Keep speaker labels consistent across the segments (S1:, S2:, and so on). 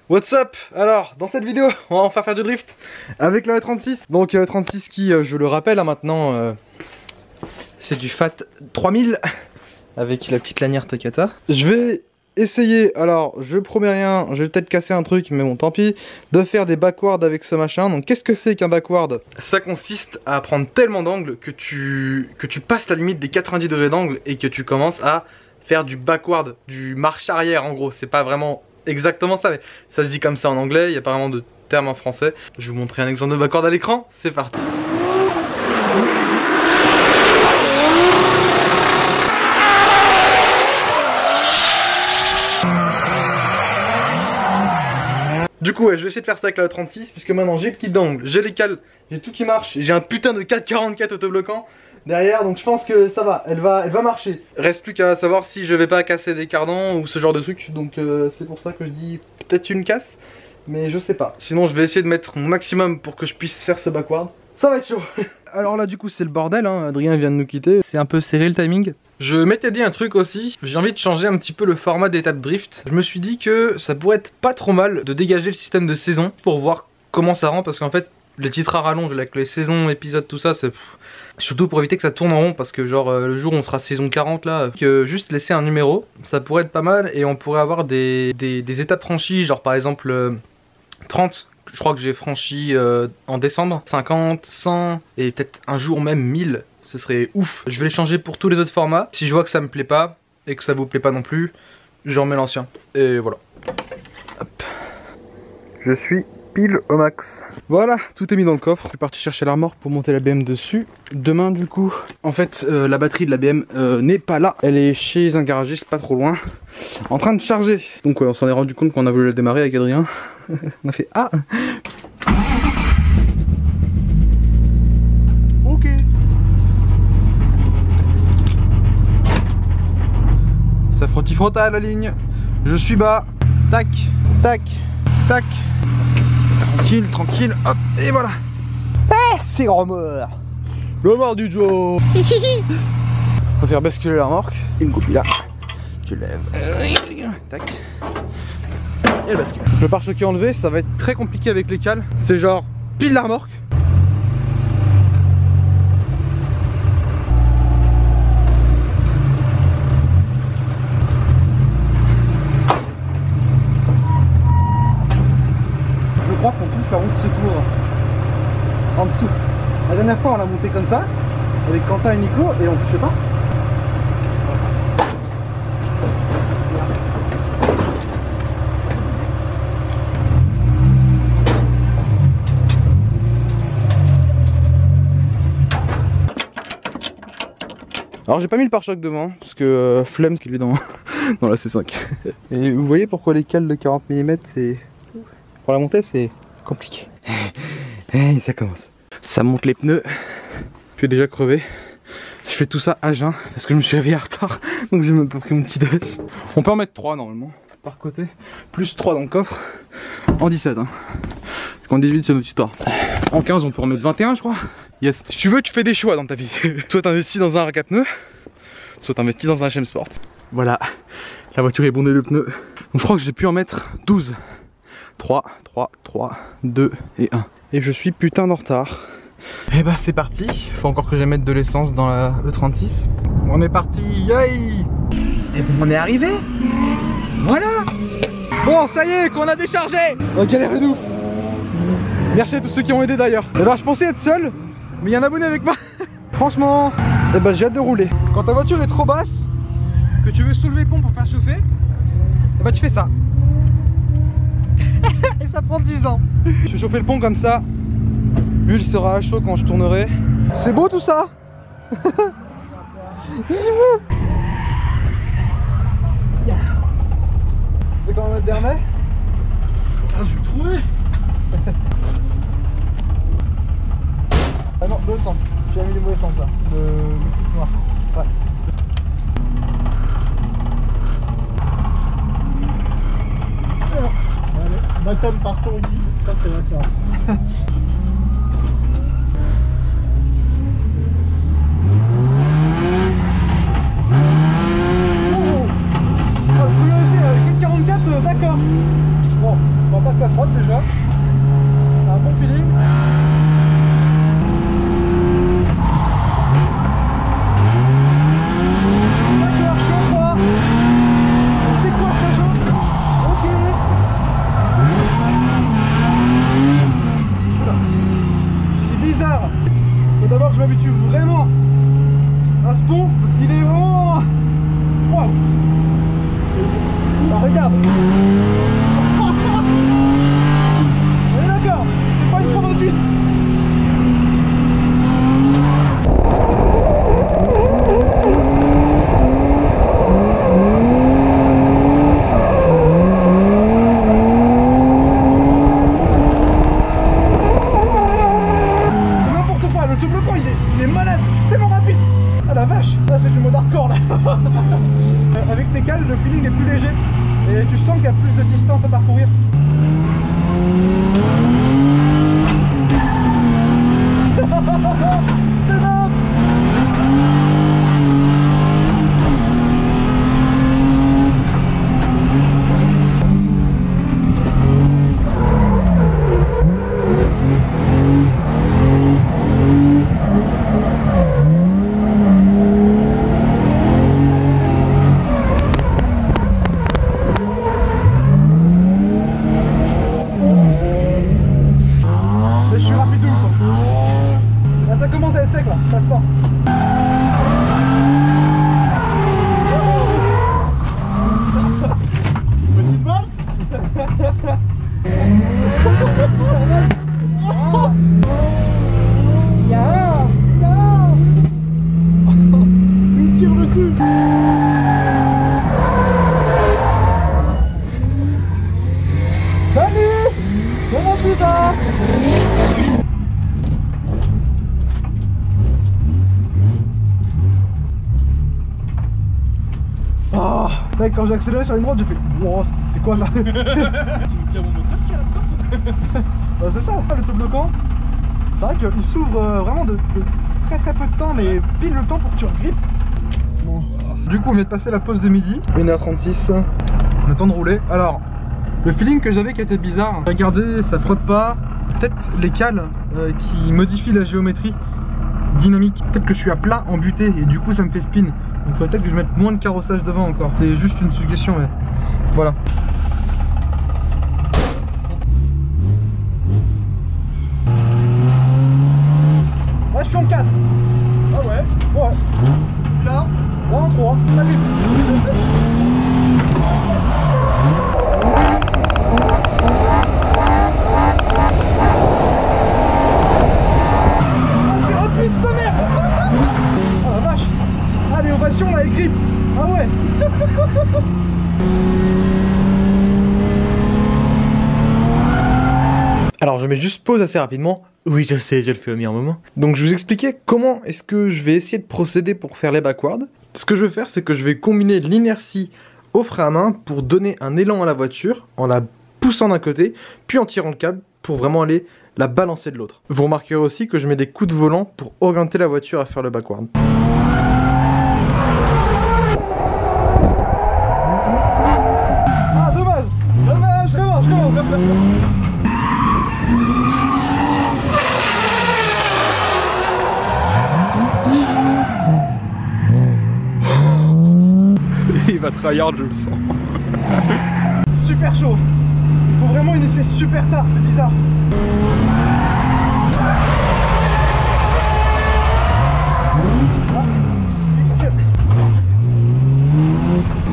S1: What's up? Alors, dans cette vidéo, on va enfin faire du drift avec le E36. Donc E36 qui, je le rappelle maintenant, c'est du FAT 3000 avec la petite lanière Takata. Je vais essayer, alors je promets rien, je vais peut-être casser un truc, mais bon tant pis, de faire des backwards avec ce machin. Donc qu'est-ce que c'est qu'un backward? Ça consiste à prendre tellement d'angles que tu passes la limite des 90 degrés d'angle et que tu commences à faire du backward, du marche arrière en gros. C'est pas vraiment exactement ça, mais ça se dit comme ça en anglais, il n'y a pas vraiment de terme en français. Je vais vous montrer un exemple de backward à l'écran, c'est parti. Du coup ouais, je vais essayer de faire ça avec la 36 puisque maintenant j'ai le kit d'angle, j'ai les cales, j'ai tout qui marche, j'ai un putain de 444 autobloquant derrière, donc je pense que ça va, elle va marcher. Reste plus qu'à savoir si je vais pas casser des cardans ou ce genre de truc, donc c'est pour ça que je dis peut-être une casse, mais je sais pas. Sinon je vais essayer de mettre mon maximum pour que je puisse faire ce backward. Ça va être chaud. Alors là du coup c'est le bordel, hein. Adrien vient de nous quitter, c'est un peu serré le timing. Je m'étais dit un truc aussi, j'ai envie de changer un petit peu le format d'étape drift. Je me suis dit que ça pourrait être pas trop mal de dégager le système de saison pour voir comment ça rend, parce qu'en fait les titres à rallonge avec les saisons, épisodes, tout ça, c'est surtout pour éviter que ça tourne en rond, parce que genre le jour où on sera saison 40 là, que juste laisser un numéro, ça pourrait être pas mal et on pourrait avoir des étapes franchies, genre par exemple 30. Je crois que j'ai franchi en décembre, 50, 100 et peut-être un jour même 1000. Ce serait ouf. Je vais les changer pour tous les autres formats. Si je vois que ça me plaît pas et que ça vous plaît pas non plus, je remets l'ancien. Et voilà. Hop. Je suis pile au max. Voilà, tout est mis dans le coffre. Je suis parti chercher l'armoire pour monter la BM dessus. Demain du coup, en fait la batterie de la BM n'est pas là. Elle est chez un garagiste pas trop loin, en train de charger. Donc ouais, on s'en est rendu compte quand on a voulu la démarrer avec Adrien. On a fait ah. Ok. Ça frotte à la ligne. Je suis bas. Tac, tac, tac. Tranquille, tranquille. Hop, et voilà. Eh, c'est grand mort. Le mort du Joe. Faut faire basculer la remorque. Une goupille là. Tu lèves. Tac. Et elle bascule. Le pare-choc est enlevé, ça va être très compliqué avec les cales. C'est genre pile la remorque. Je crois qu'on touche la roue de secours en dessous. La dernière fois on l'a monté comme ça avec Quentin et Nico et on touchait pas. Alors j'ai pas mis le pare-choc devant parce que flemme qu'il est dans la C5. Et vous voyez pourquoi les cales de 40 mm c'est... Pour la monter c'est compliqué. Et ça commence. Ça monte les pneus. Je suis déjà crevé. Je fais tout ça à jeun parce que je me suis réveillé en retard. Donc j'ai même pas pris mon petit déj. On peut en mettre 3 normalement par côté. Plus 3 dans le coffre. En 17 hein. Parce qu'en 18 c'est notre histoire. En 15 on peut en mettre 21 je crois. Yes. Si tu veux, tu fais des choix dans ta vie. Soit t'investis dans un rack à pneus, soit t'investis dans un HM Sport. Voilà, la voiture est bondée de pneus. Donc je crois que j'ai pu en mettre 12. 3, 2 et 1. Et je suis putain en retard. Et bah c'est parti. Faut encore que je mette de l'essence dans la E36. On est parti, yay. Et bon, on est arrivé. Voilà. Bon, ça y est, qu'on a déchargé. On galère de ouf. Merci à tous ceux qui ont aidé d'ailleurs. Alors je pensais être seul, mais il y a un abonné avec moi. Franchement, eh ben, j'ai hâte de rouler. Quand ta voiture est trop basse, que tu veux soulever le pont pour faire chauffer, eh ben, tu fais ça. Et ça prend 10 ans. Je vais chauffer le pont comme ça. L'huile sera à chaud quand je tournerai. C'est beau tout ça. C'est beau. C'est quand on va mettre d'hermet.
S2: Ah, je vais le trouver.
S1: Ah non, l'autre sens. Tu as mis les mauvais sens là. Le noir. Ouais.
S2: Allez, bottom par ton guide, ça c'est la classe.
S1: ça frotte déjà. Un bon feeling. D'accord, chaud quoi. C'est quoi ce jeu? Ok. C'est bizarre. Faut d'abord que je m'habitue vraiment à ce pont parce qu'il est vraiment... Waouh. Ah, regarde. On est d'accord, c'est pas une promotrice. C'est n'importe quoi, le double camp il est malade, c'est tellement rapide. Ah la vache, là c'est du mode hardcore là. Avec les cales, le feeling est plus léger et tu sens qu'il y a plus de distance à parcourir. C'est dingue. Mais je suis rapide quoi. Là ça commence à être sec là, ça se sent.
S2: Petite basse. Il tire dessus.
S1: Salut. Comment tu vas? Ah, mec, quand j'ai accéléré sur une droite, j'ai fait wow, c'est quoi ça?
S2: C'est le piano moteur qui a là-dedans.
S1: Bah, c'est ça, le autobloquant. C'est vrai qu'il s'ouvre vraiment de très très peu de temps, mais pile le temps pour que tu regrippes. Bon. Du coup, on vient de passer la pause de midi. 1h36. On attend de rouler. Alors, le feeling que j'avais qui était bizarre, regardez, ça frotte pas. Peut-être les cales qui modifient la géométrie dynamique. Peut-être que je suis à plat en butée et du coup ça me fait spin. Donc il faudrait peut-être que je mette moins de carrossage devant encore. C'est juste une suggestion, mais voilà. Ouais, je suis en 4.
S2: Ah ouais.
S1: Ouais.
S2: Là.
S1: Là en 3. Salut. C'est rapide cette merde. Oh la vache. Ah l'élévation là, elle grippe. Ah ouais. Alors je mets juste pause assez rapidement. Oui je sais, je le fais au meilleur moment. Donc je vous expliquais comment est-ce que je vais essayer de procéder pour faire les backwards. Ce que je vais faire, c'est que je vais combiner l'inertie au frein à main pour donner un élan à la voiture en la poussant d'un côté, puis en tirant le câble pour vraiment aller la balancer de l'autre. Vous remarquerez aussi que je mets des coups de volant pour orienter la voiture à faire le backward. Ah dommage.
S2: Dommage.
S1: Je commence.
S3: Il va tryhard, je le sens.
S1: C'est super chaud. Il faut vraiment initier super tard, c'est bizarre.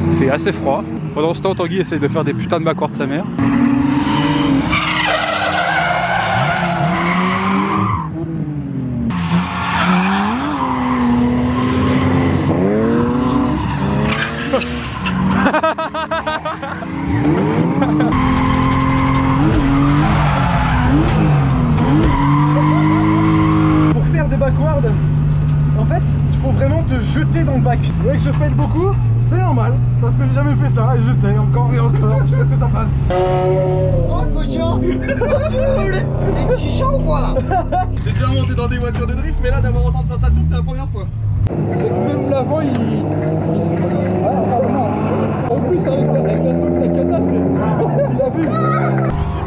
S3: Il fait assez froid. Pendant ce temps, Tanguy essaye de faire des putains de backwards de sa mère.
S1: Pour faire des backwards, en fait, il faut vraiment te jeter dans le bac. Vous voyez que je fail beaucoup, c'est normal, parce que j'ai jamais fait ça, et je sais, encore et encore, je sais que ça passe.
S4: Oh cochon, c'est une chicha ou quoi là?
S2: J'ai déjà monté dans des voitures de drift, mais là d'avoir autant de sensations, c'est la première fois.
S3: C'est que même l'avant, il... Ah, pardon. En plus, avec la soupe Takata, c'est... Il a vu.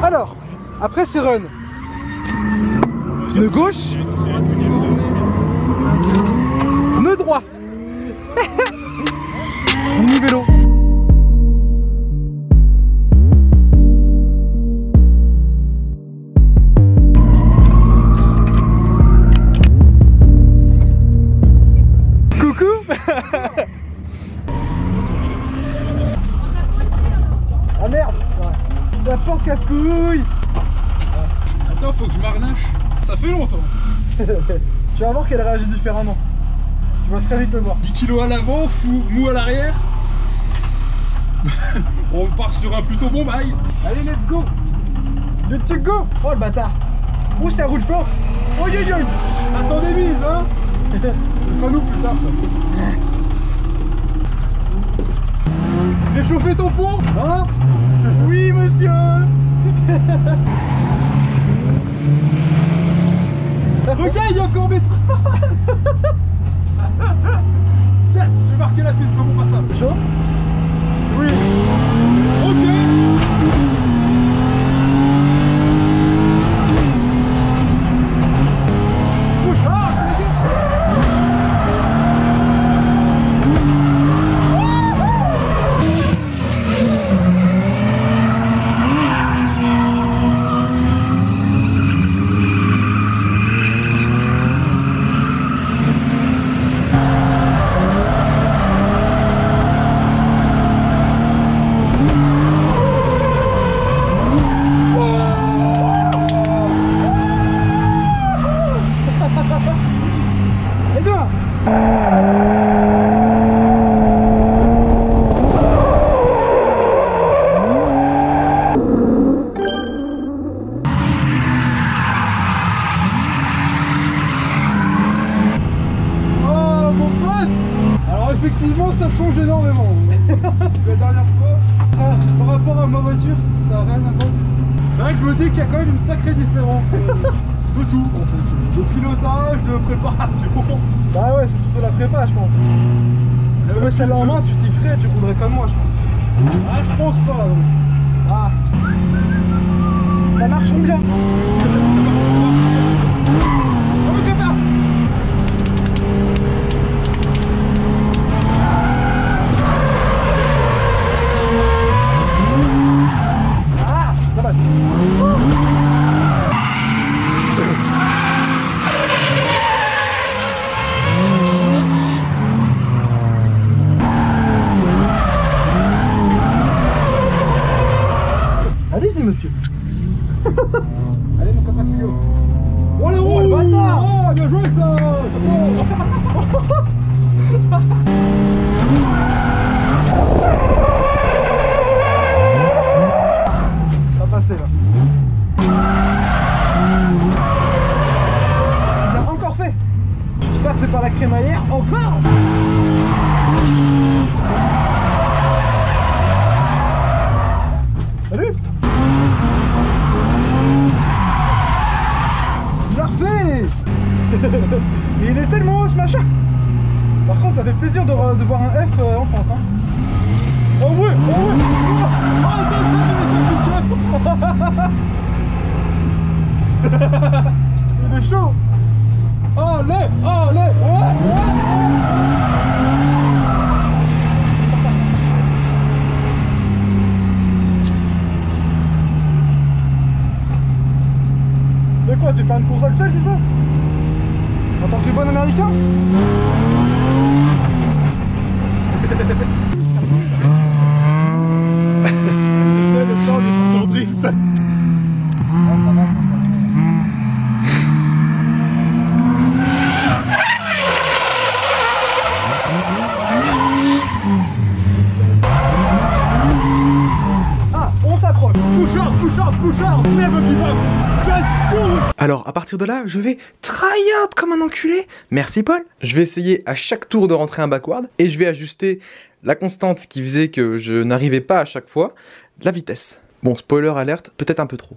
S1: Alors, après c'est run. Nœud gauche. Nœud droit. Mini vélo. Coucou. Ah merde. La porte casse-couille.
S3: Attends, faut que je m'arnache. Ça fait longtemps.
S1: Tu vas voir qu'elle réagit différemment. Tu vas très vite le voir.
S3: 10 kilos à l'avant, mou à l'arrière. On part sur un plutôt bon bail.
S1: Allez, let's go. Let's go. Oh le bâtard. Oh ça roule fort. Oh yo yo.
S3: Ça t'en démise, hein. Ce sera nous plus tard, ça. Fais chauffer ton pont, hein.
S1: Oui monsieur.
S3: Regarde, il y a encore mes traces. Yes, j'ai marqué la piste de mon passage.
S1: Chaud.
S3: Oui. Ok. Push hard, les effectivement, ça change énormément. La dernière fois, par rapport à ma voiture, ça n'a rien à voir du tout. C'est vrai que je me dis qu'il y a quand même une sacrée différence de tout, en fait. De pilotage, de préparation.
S1: Bah ouais, c'est surtout la prépa, je pense. Le celle-là en main, tu t'y ferais, tu roulerais comme moi, je pense.
S3: Ah, je pense pas.
S1: Ah. Ça marche bien. Allez-y monsieur.
S3: Allez mon copain Clio. Oh le
S1: Oh, le bâtard.
S3: Oh, bien joué ça. C'est bon.
S1: Ça a passé là. Il a encore fait. J'espère que c'est pas la crémaillère. Encore. Salut. Il l'a refait. Mais il est tellement haut ce machin. Par contre ça fait plaisir de voir un F en France hein. Oh ouais, oh ouais.
S3: Oh attends,
S1: Il est chaud.
S3: allez, allez, ouais.
S1: Mais quoi, tu fais une course actuelle, c'est ça? En tant que bon américain? Le temps de sur drift. Ah, on s'approche.
S3: Push hard, never give up. Just do it.
S5: Alors à partir de là, je vais tryhard comme un enculé. Merci Paul. Je vais essayer à chaque tour de rentrer un backward et je vais ajuster la constante qui faisait que je n'arrivais pas à chaque fois, la vitesse. Bon, spoiler alerte, peut-être un peu trop.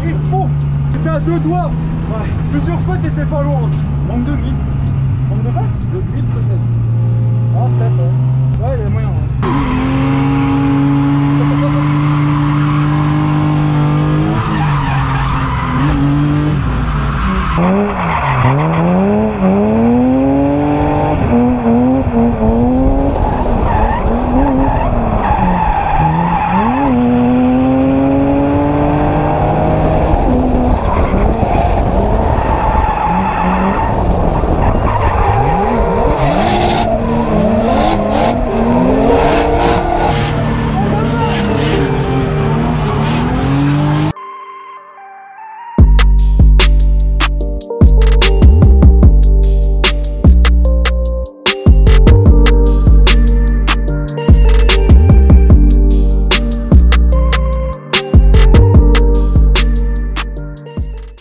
S1: j'arrive, bon.
S3: T'étais à 2 doigts.
S1: Ouais.
S3: Plusieurs fois t'étais pas loin. Manque de grip.
S1: On ne peut pas.
S3: De grip peut-être.
S1: Ah, peut-être, ouais. Ouais, il y a moyen, ouais.